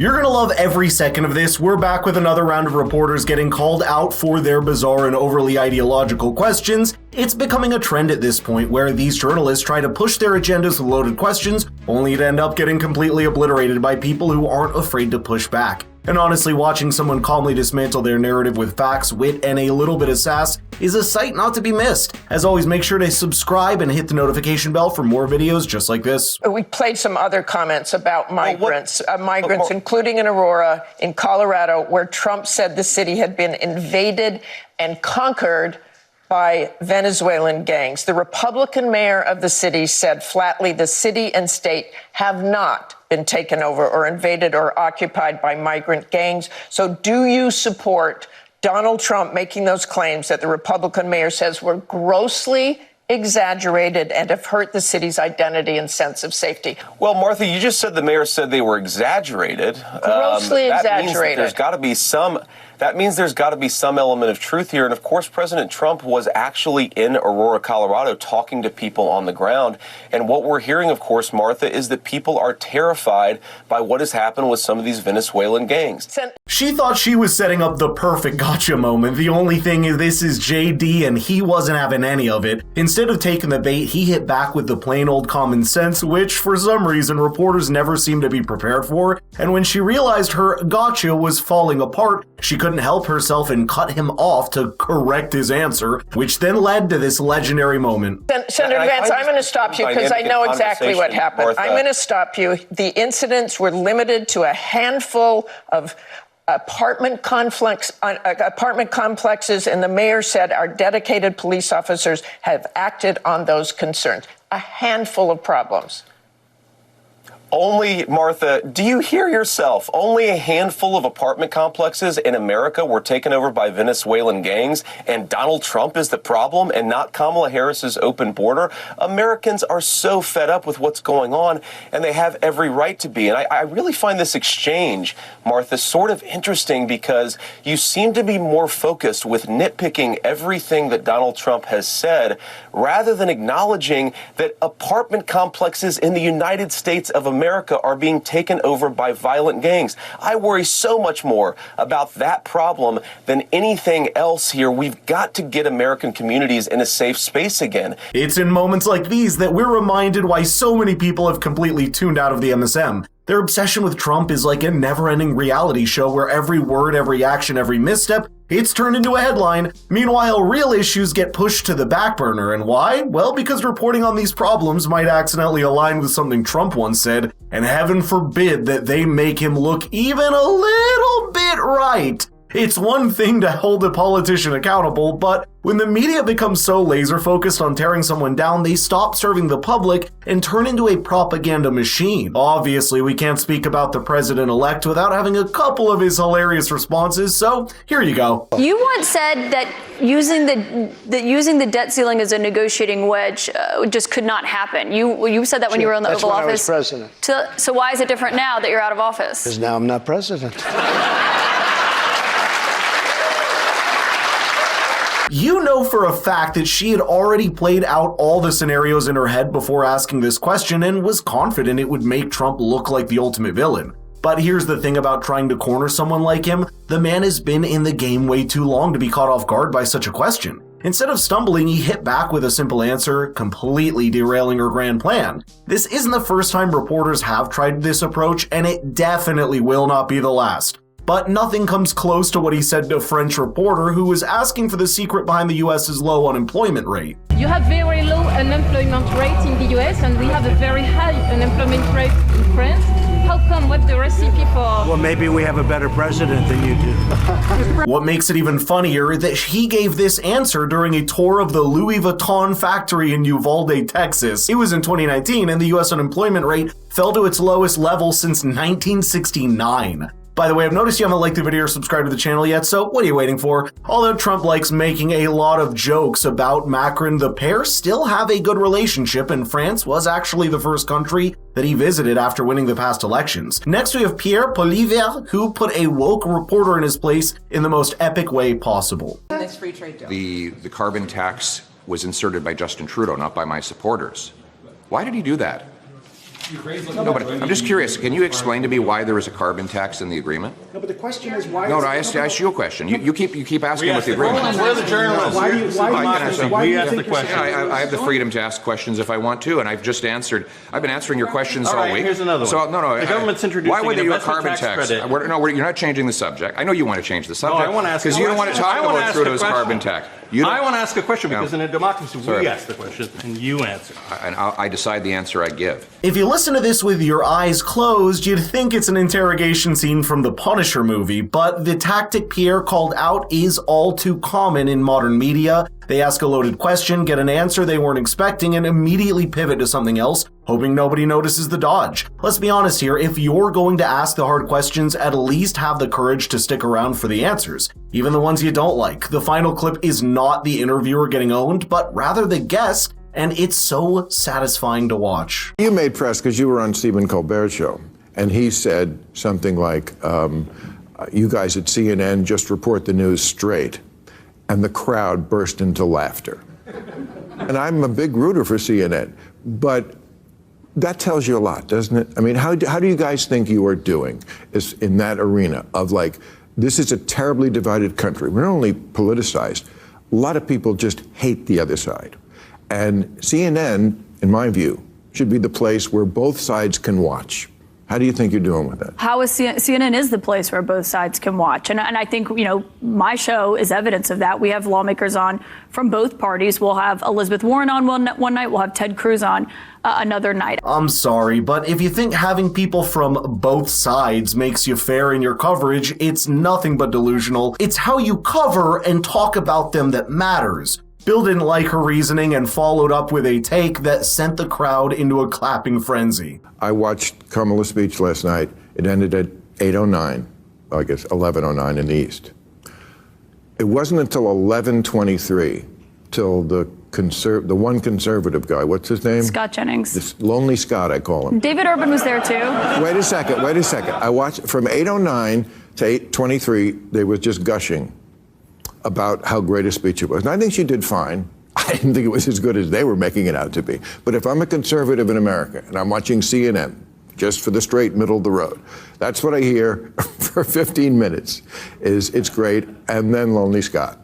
You're gonna love every second of this. We're back with another round of reporters getting called out for their bizarre and overly ideological questions. It's becoming a trend at this point where these journalists try to push their agendas with loaded questions, only to end up getting completely obliterated by people who aren't afraid to push back. And honestly, watching someone calmly dismantle their narrative with facts, wit, and a little bit of sass is a sight not to be missed. As always, make sure to subscribe and hit the notification bell for more videos just like this. We played some other comments about migrants, including in Aurora, in Colorado, where Trump said the city had been invaded and conquered by Venezuelan gangs. The Republican mayor of the city said flatly the city and state have not been taken over or invaded or occupied by migrant gangs. So do you support Donald Trump making those claims that the Republican mayor says were grossly exaggerated and have hurt the city's identity and sense of safety? Well, Martha, you just said the mayor said they were exaggerated. Grossly exaggerated. That means there's got to be some element of truth here. And of course, President Trump was actually in Aurora, Colorado, talking to people on the ground. And what we're hearing, of course, Martha, is that people are terrified by what has happened with some of these Venezuelan gangs. She thought she was setting up the perfect gotcha moment. The only thing is this is JD and he wasn't having any of it. Instead of taking the bait, he hit back with the plain old common sense, which for some reason reporters never seem to be prepared for. And when she realized her gotcha was falling apart, she couldn't help herself and cut him off to correct his answer, which then led to this legendary moment. Senator Vance, I'm going to stop you because I know exactly what happened. Martha. I'm going to stop you. The incidents were limited to a handful of apartment complexes, and the mayor said our dedicated police officers have acted on those concerns. A handful of problems. Only, Martha, do you hear yourself? Only a handful of apartment complexes in America were taken over by Venezuelan gangs, and Donald Trump is the problem and not Kamala Harris's open border. Americans are so fed up with what's going on, and they have every right to be. And I really find this exchange, Martha, sort of interesting because you seem to be more focused with nitpicking everything that Donald Trump has said rather than acknowledging that apartment complexes in the United States of America are being taken over by violent gangs. I worry so much more about that problem than anything else here. We've got to get American communities in a safe space again. It's in moments like these that we're reminded why so many people have completely tuned out of the MSM. Their obsession with Trump is like a never-ending reality show where every word, every action, every misstep, it's turned into a headline. Meanwhile, real issues get pushed to the back burner. And why? Well, because reporting on these problems might accidentally align with something Trump once said, and heaven forbid that they make him look even a little bit right. It's one thing to hold a politician accountable, but when the media becomes so laser-focused on tearing someone down, they stop serving the public and turn into a propaganda machine. Obviously, we can't speak about the president-elect without having a couple of his hilarious responses, so here you go. You once said that using the debt ceiling as a negotiating wedge just could not happen. You said that when you were in the Oval Office. That's when I was president. So why is it different now that you're out of office? Because now I'm not president. You know for a fact that she had already played out all the scenarios in her head before asking this question and was confident it would make Trump look like the ultimate villain. But here's the thing about trying to corner someone like him, the man has been in the game way too long to be caught off guard by such a question. Instead of stumbling, he hit back with a simple answer, completely derailing her grand plan. This isn't the first time reporters have tried this approach, and it definitely will not be the last. But nothing comes close to what he said to a French reporter who was asking for the secret behind the US's low unemployment rate. You have very low unemployment rate in the US and we have a very high unemployment rate in France. How come? What's the recipe for? Well, maybe we have a better president than you do. What makes it even funnier is that he gave this answer during a tour of the Louis Vuitton factory in Uvalde, Texas. It was in 2019 and the US unemployment rate fell to its lowest level since 1969. By the way, I've noticed you haven't liked the video or subscribed to the channel yet, so what are you waiting for? Although Trump likes making a lot of jokes about Macron, the pair still have a good relationship, and France was actually the first country that he visited after winning the past elections. Next, we have Pierre Poilievre, who put a woke reporter in his place in the most epic way possible. This free trade deal. The carbon tax was inserted by Justin Trudeau, not by my supporters. Why did he do that? No, but I'm just curious. Can you explain to me why there is a carbon tax in the agreement? No, but the question is why. No, I asked you a question. You keep asking what the agreement is. We're the journalists. We ask the question. I have the freedom to ask questions if I want to, and I've just answered. I've been answering your questions all week. Here's another one. So no. The government's introducing why would an you a investment carbon tax? credit. You're not changing the subject. I know you want to change the subject. I want to ask because you don't want to talk about Trudeau's carbon tax. I want to ask a question because in a democracy we ask the question and you answer. And I decide the answer I give. If you listen to this with your eyes closed, you'd think it's an interrogation scene from the Punisher movie, but the tactic Pierre called out is all too common in modern media. They ask a loaded question, get an answer they weren't expecting, and immediately pivot to something else, hoping nobody notices the dodge. Let's be honest here, if you're going to ask the hard questions, at least have the courage to stick around for the answers, even the ones you don't like. The final clip is not the interviewer getting owned, but rather the guest, and it's so satisfying to watch. You made press because you were on Stephen Colbert's show, and he said something like, you guys at CNN just report the news straight. And the crowd burst into laughter. And I'm a big rooter for CNN, but that tells you a lot, doesn't it? I mean, how do you guys think you are doing in that arena of like, this is a terribly divided country. We're not only politicized, a lot of people just hate the other side. And CNN, in my view, should be the place where both sides can watch. How do you think you're doing with that? How is CNN is the place where both sides can watch. And I think, my show is evidence of that. We have lawmakers on from both parties. We'll have Elizabeth Warren on one night. We'll have Ted Cruz on another night. I'm sorry, but if you think having people from both sides makes you fair in your coverage, it's nothing but delusional. It's how you cover and talk about them that matters. Bill didn't like her reasoning and followed up with a take that sent the crowd into a clapping frenzy. I watched Kamala's speech last night. It ended at 8:09, I guess 11:09 in the East. It wasn't until 11:23 till the one conservative guy, what's his name? Scott Jennings. This Lonely Scott, I call him. David Urban was there too. Wait a second. I watched from 8:09 to 8:23, they were just gushing about how great a speech it was. And I think she did fine. I didn't think it was as good as they were making it out to be. But if I'm a conservative in America and I'm watching CNN, just for the straight middle of the road, that's what I hear for 15 minutes, is it's great, and then Lonely Scott.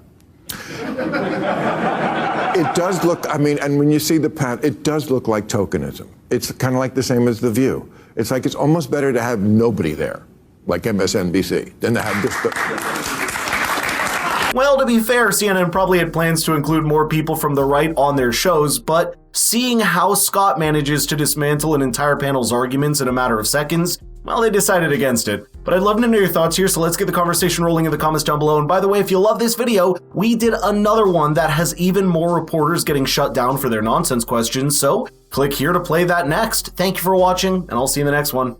It does look, and when you see the path, it does look like tokenism. It's kind of like the same as The View. It's like it's almost better to have nobody there, like MSNBC, than to have this. Well, to be fair, CNN probably had plans to include more people from the right on their shows, but seeing how Scott manages to dismantle an entire panel's arguments in a matter of seconds, well, they decided against it. But I'd love to know your thoughts here, so let's get the conversation rolling in the comments down below. And by the way, if you love this video, we did another one that has even more reporters getting shut down for their nonsense questions, so click here to play that next. Thank you for watching, and I'll see you in the next one.